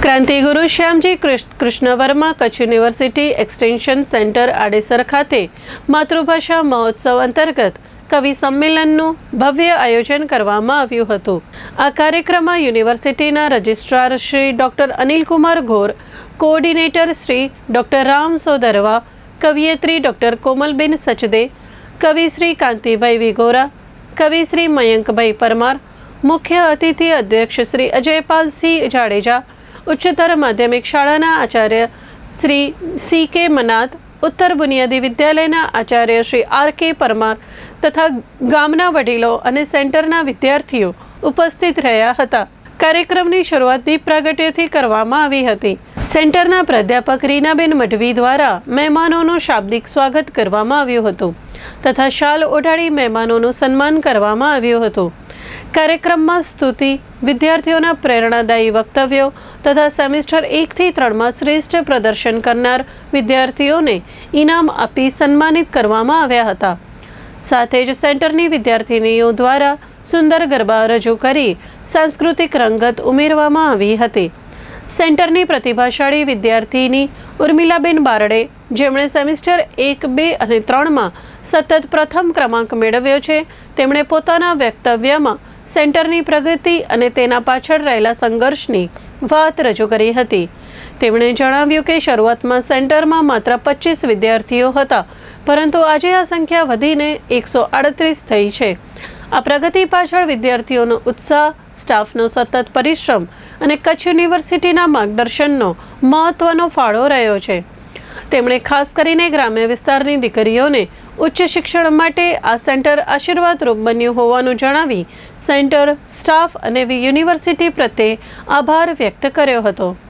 ક્રાંતિગુરુ Shyamji Krishna Varma Kutch university extension centre Adesar ખાતે માતૃભાષા મહોત્સવ અંતર્ગત કવિ સંમેલનનું ભવ્ય આયોજન કરવામાં આવ્યું હતું। આ કાર્યક્રમમાં યુનિવર્સિટીના registrar Shri doctor Anilkumar Ghor, coordinator Shri doctor Ram Sodarva, કવિયત્રી ડોક્ટર કોમલબેન સચદે, કવિ શ્રી કાંતિભાઈ વિગોરા, કવિ શ્રી મયંકભાઈ પરમાર, મુખ્ય અતિથિ અધ્યક્ષ શ્રી અજયપાલસિંહ જાડેજા, ઉચ્ચતર માધ્યમિક શાળાના આચાર્ય શ્રી CK મનાત, ઉત્તર બુનિયાદી વિદ્યાલયના આચાર્ય શ્રી RK પરમાર તથા ગામના વડીલો અને સેન્ટરના વિદ્યાર્થીઓ ઉપસ્થિત રહ્યા હતા। કાર્યક્રમની શરૂઆત દીપ પ્રાગટ્યથી કરવામાં આવી હતી। સેન્ટરના પ્રાધ્યાપક રીનાબેન મઢવી દ્વારા મહેમાનોનું શાબ્દિક સ્વાગત કરવામાં આવ્યું હતું તથા શાલ ઓઢાડી મહેમાનોનું સન્માન કરવામાં આવ્યું હતું। કાર્યક્રમમાં સ્તુતિ, વિદ્યાર્થીઓના પ્રેરણાદાયી વક્તવ્યો તથા સેમિસ્ટર 1 થી 3માં શ્રેષ્ઠ પ્રદર્શન કરનાર વિદ્યાર્થીઓને ઇનામ આપી સન્માનિત કરવામાં આવ્યા હતા। સાથે જ સેન્ટરની વિદ્યાર્થીનીઓ દ્વારા સુંદર ગરબા રજૂ કરી સાંસ્કૃતિક રંગત ઉમેરવામાં આવી હતી। સેન્ટરની પ્રતિભાશાળી વિદ્યાર્થીની ઉર્મિલાબેન બારડે, જેમણે સેમિસ્ટર 1, 2 અને 3માં સતત પ્રથમ ક્રમાંક મેળવ્યો છે, તેમણે પોતાના વક્તવ્યમાં સેન્ટરની પ્રગતિ અને તેના પાછળ રહેલા સંઘર્ષની વાત રજૂ કરી હતી। તેમણે જણાવ્યું કે શરૂઆતમાં સેન્ટરમાં માત્ર 25 વિદ્યાર્થીઓ હતા, પરંતુ આજે આ સંખ્યા વધીને 138 થઈ છે। આ પ્રગતિ પાછળ વિદ્યાર્થીઓનો ઉત્સાહ, સ્ટાફનો સતત પરિશ્રમ અને કચ્છ યુનિવર્સિટીના માર્ગદર્શનનો મહત્વનો ફાળો રહ્યો છે। તેમણે ખાસ કરીને ગ્રામ્ય વિસ્તારની દીકરીઓને ઉચ્ચ શિક્ષણ માટે આ સેન્ટર આશીર્વાદરૂપ બન્યું હોવાનું જણાવી સેન્ટર, સ્ટાફ અને યુનિવર્સિટી પ્રત્યે આભાર વ્યક્ત કર્યો હતો।